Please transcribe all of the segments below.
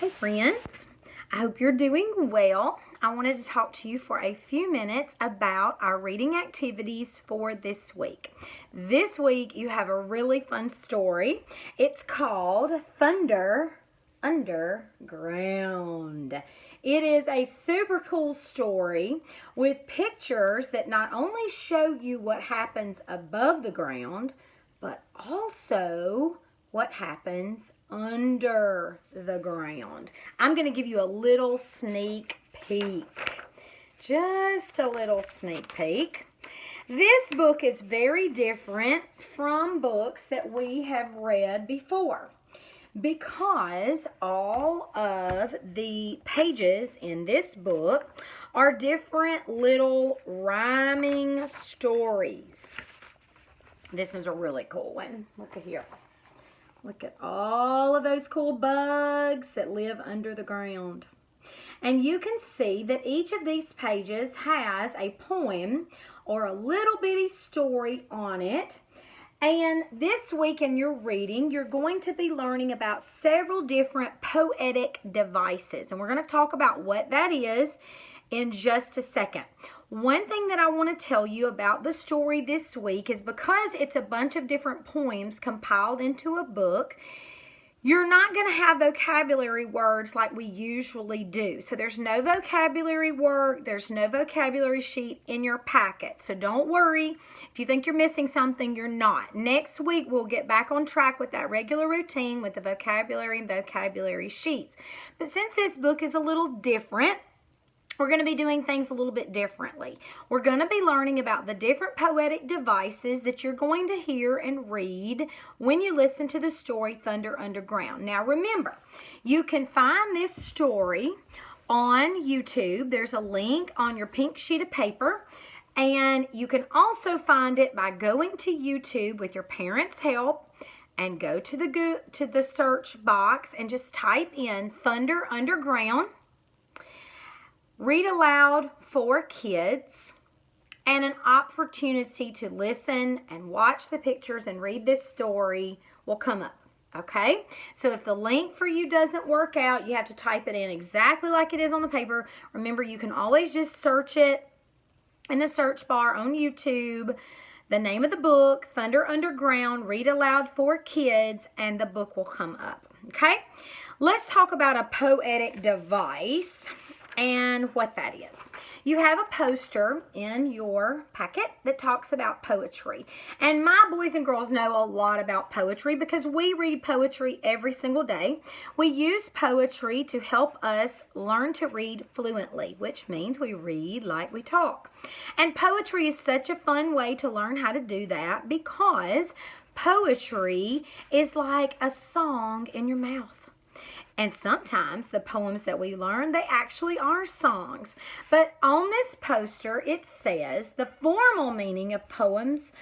Hey friends, I hope you're doing well. I wanted to talk to you for a few minutes about our reading activities for this week. This week you have a really fun story. It's called Thunder Underground. It is a super cool story with pictures that not only show you what happens above the ground, but also what happens under the ground. I'm going to give you a little sneak peek. Just a little sneak peek. This book is very different from books that we have read before because all of the pages in this book are different little rhyming stories. This is a really cool one. Look at here. Look at all of those cool bugs that live under the ground. And you can see that each of these pages has a poem or a little bitty story on it. And this week in your reading, you're going to be learning about several different poetic devices. And we're going to talk about what that is in just a second. One thing that I want to tell you about the story this week is because it's a bunch of different poems compiled into a book, you're not going to have vocabulary words like we usually do. So there's no vocabulary work, there's no vocabulary sheet in your packet. So don't worry. If you think you're missing something, you're not. Next week, we'll get back on track with that regular routine with the vocabulary and vocabulary sheets. But since this book is a little different, we're going to be doing things a little bit differently. We're going to be learning about the different poetic devices that you're going to hear and read when you listen to the story Thunder Underground. Now remember, you can find this story on YouTube. There's a link on your pink sheet of paper. And you can also find it by going to YouTube with your parents' help and go to the search box and just type in Thunder Underground. Read aloud for kids, and an opportunity to listen and watch the pictures and read this story will come up, okay? So if the link for you doesn't work out, you have to type it in exactly like it is on the paper. Remember, you can always just search it in the search bar on YouTube. The name of the book, Thunder Underground, Read Aloud for Kids, and the book will come up, okay? Let's talk about a poetic device and what that is. You have a poster in your packet that talks about poetry. And my boys and girls know a lot about poetry because we read poetry every single day. We use poetry to help us learn to read fluently, which means we read like we talk. And poetry is such a fun way to learn how to do that because poetry is like a song in your mouth. And sometimes the poems that we learn, they actually are songs. But on this poster, it says the formal meaning of poems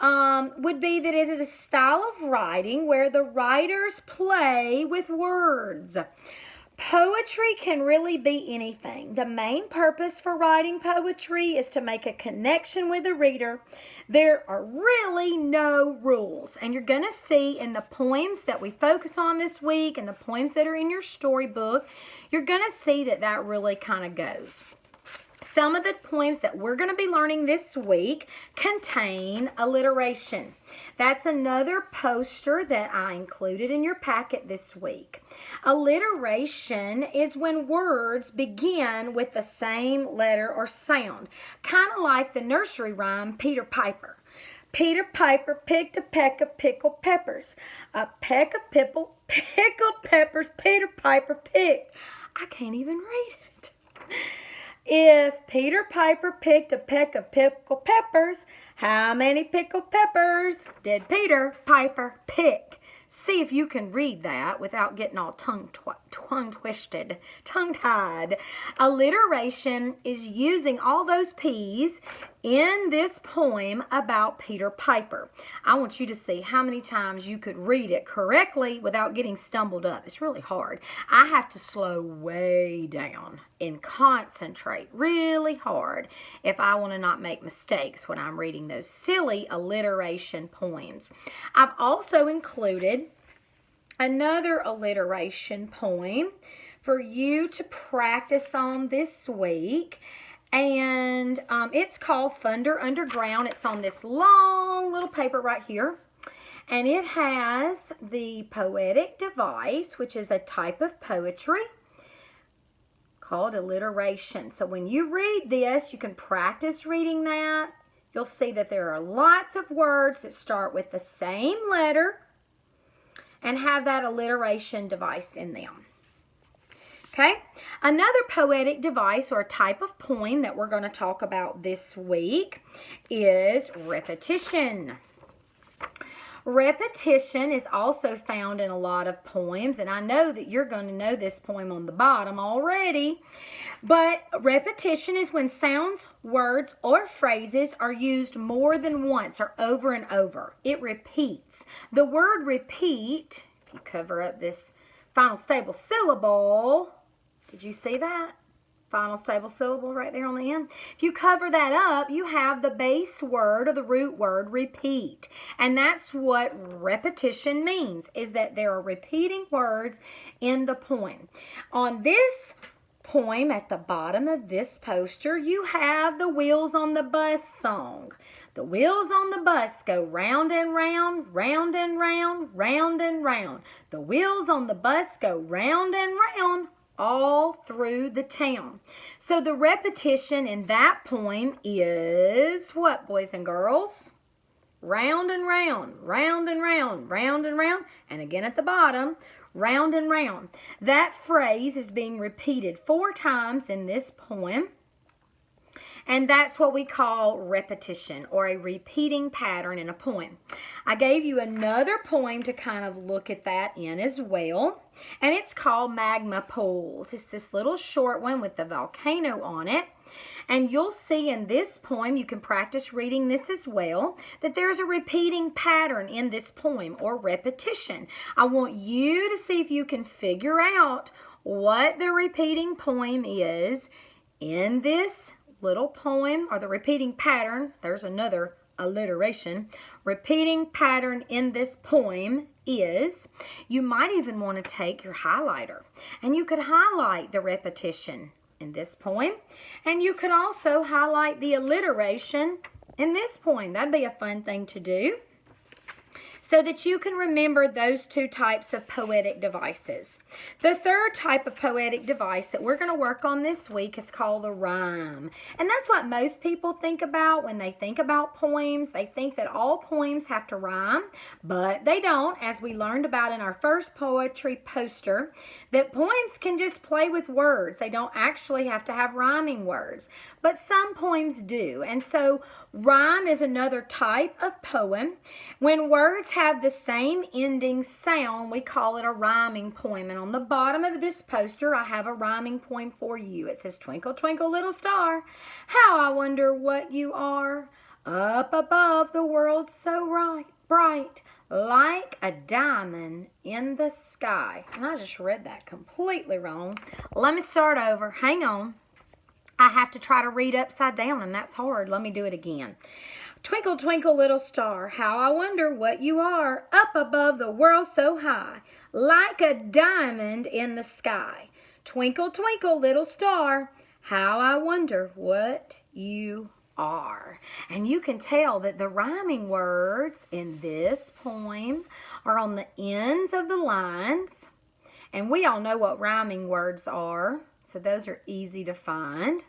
would be that it is a style of writing where the writers play with words. Poetry can really be anything. The main purpose for writing poetry is to make a connection with the reader. There are really no rules. And you're going to see in the poems that we focus on this week and the poems that are in your storybook, you're going to see that that really kind of goes. Some of the poems that we're going to be learning this week contain alliteration. That's another poster that I included in your packet this week. Alliteration is when words begin with the same letter or sound, kind of like the nursery rhyme Peter Piper. Peter Piper picked a peck of pickled peppers. A peck of pickled peppers Peter Piper picked. I can't even read it. If Peter Piper picked a peck of pickled peppers, how many pickled peppers did Peter Piper pick? See if you can read that without getting all tongue-twisted, tongue-tied. Alliteration is using all those P's in this poem about Peter Piper. I want you to see how many times you could read it correctly without getting stumbled up. It's really hard. I have to slow way down and concentrate really hard if I want to not make mistakes when I'm reading those silly alliteration poems. I've also included another alliteration poem for you to practice on this week. And it's called Thunder Underground. It's on this long little paper right here. And it has the poetic device, which is a type of poetry called alliteration. So when you read this, you can practice reading that. You'll see that there are lots of words that start with the same letter and have that alliteration device in them. Okay, another poetic device or type of poem that we're going to talk about this week is repetition. Repetition is also found in a lot of poems, and I know that you're going to know this poem on the bottom already. But repetition is when sounds, words, or phrases are used more than once or over and over. It repeats. The word repeat, if you cover up this final stable syllable, did you see that? Final stable syllable right there on the end. If you cover that up, you have the base word or the root word repeat. And that's what repetition means, is that there are repeating words in the poem. On this poem at the bottom of this poster, you have the Wheels on the Bus song. The wheels on the bus go round and round, round and round, round and round. The wheels on the bus go round and round, all through the town. So the repetition in that poem is what, boys and girls? Round and round, round and round, round and round, and again at the bottom, round and round. That phrase is being repeated 4 times in this poem, and that's what we call repetition, or a repeating pattern in a poem. I gave you another poem to kind of look at that in as well, and it's called Magma Poles. It's this little short one with the volcano on it, and you'll see in this poem, you can practice reading this as well, that there's a repeating pattern in this poem, or repetition. I want you to see if you can figure out what the repeating poem is in this little poem, or the repeating pattern. There's another alliteration. Repeating pattern in this poem is, you might even want to take your highlighter and you could highlight the repetition in this poem, and you could also highlight the alliteration in this poem. That'd be a fun thing to do, so that you can remember those 2 types of poetic devices. The third type of poetic device that we're going to work on this week is called a rhyme. And that's what most people think about when they think about poems. They think that all poems have to rhyme, but they don't, as we learned about in our first poetry poster, that poems can just play with words. They don't actually have to have rhyming words, but some poems do. And so rhyme is another type of poem. When words have the same ending sound, we call it a rhyming poem. And on the bottom of this poster, I have a rhyming poem for you. It says, "Twinkle, twinkle, little star, how I wonder what you are. Up above the world so bright, like a diamond in the sky." And I just read that completely wrong. Let me start over. Hang on. I have to try to read upside down, and that's hard. Let me do it again. "Twinkle, twinkle, little star, how I wonder what you are. Up above the world so high, like a diamond in the sky. Twinkle, twinkle, little star, how I wonder what you are." And you can tell that the rhyming words in this poem are on the ends of the lines. And we all know what rhyming words are, so those are easy to find.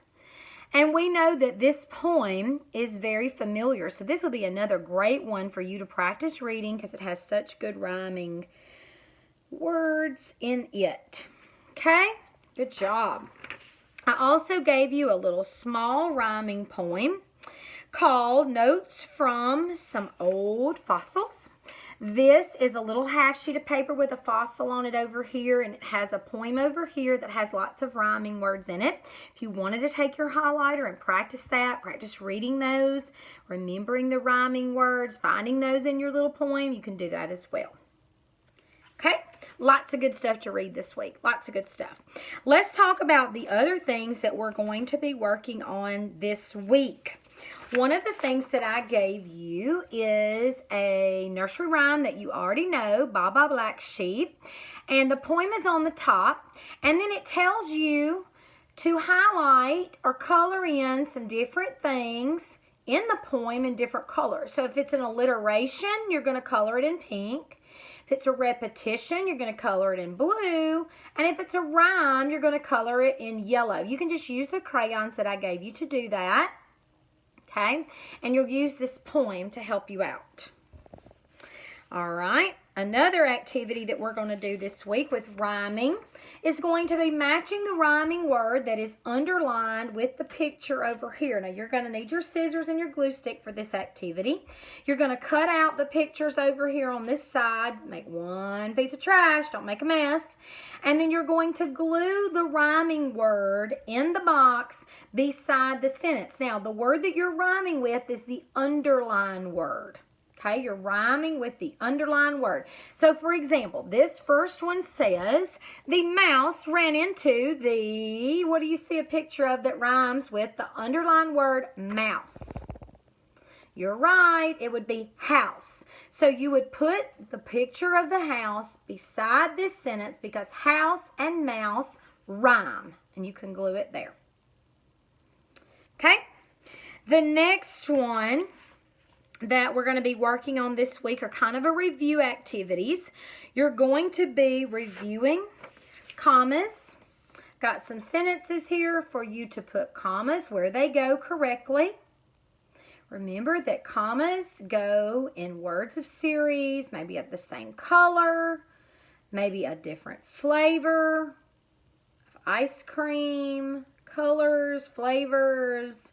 And we know that this poem is very familiar, so this will be another great one for you to practice reading because it has such good rhyming words in it. Okay? Good job. I also gave you a little small rhyming poem called Notes from Some Old Fossils. This is a little half sheet of paper with a fossil on it over here, and it has a poem over here that has lots of rhyming words in it. If you wanted to take your highlighter and practice that, practice reading those, remembering the rhyming words, finding those in your little poem, you can do that as well. Okay? Lots of good stuff to read this week. Lots of good stuff. Let's talk about the other things that we're going to be working on this week. One of the things that I gave you is a nursery rhyme that you already know, Baa Baa Black Sheep. And the poem is on the top. And then it tells you to highlight or color in some different things in the poem in different colors. So if it's an alliteration, you're going to color it in pink. If it's a repetition, you're going to color it in blue. And if it's a rhyme, you're going to color it in yellow. You can just use the crayons that I gave you to do that. Okay? And you'll use this poem to help you out. All right. Another activity that we're going to do this week with rhyming is going to be matching the rhyming word that is underlined with the picture over here. Now, you're going to need your scissors and your glue stick for this activity. You're going to cut out the pictures over here on this side. Make one piece of trash. Don't make a mess. And then you're going to glue the rhyming word in the box beside the sentence. Now, the word that you're rhyming with is the underlined word. Okay, you're rhyming with the underlined word. So, for example, this first one says, the mouse ran into the, what do you see a picture of that rhymes with the underlined word mouse? You're right, it would be house. So you would put the picture of the house beside this sentence because house and mouse rhyme. And you can glue it there. Okay, the next one that we're going to be working on this week are kind of a review activities. You're going to be reviewing commas. Got some sentences here for you to put commas where they go correctly. Remember that commas go in words of series, maybe of the same color, maybe a different flavor of ice cream, colors, flavors.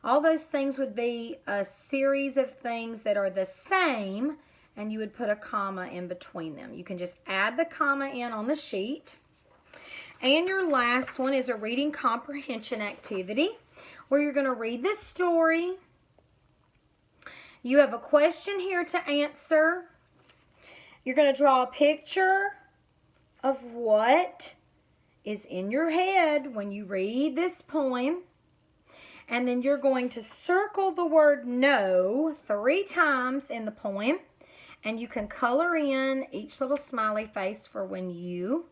All those things would be a series of things that are the same, and you would put a comma in between them. You can just add the comma in on the sheet. And your last one is a reading comprehension activity where you're going to read this story. You have a question here to answer. You're going to draw a picture of what is in your head when you read this poem. And then you're going to circle the word no 3 times in the poem. And you can color in each little smiley face for when you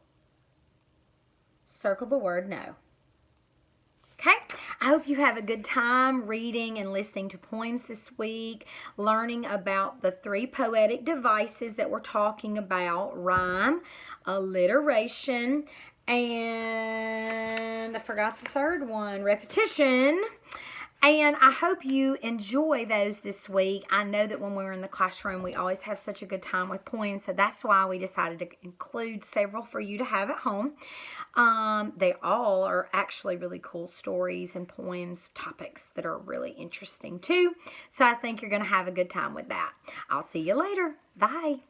circle the word no. Okay? I hope you have a good time reading and listening to poems this week, learning about the 3 poetic devices that we're talking about: rhyme, alliteration, and I forgot the third one, repetition. And I hope you enjoy those this week. I know that when we're in the classroom, we always have such a good time with poems, so that's why we decided to include several for you to have at home. They all are actually really cool stories and poems, topics that are really interesting too. So I think you're going to have a good time with that. I'll see you later. Bye.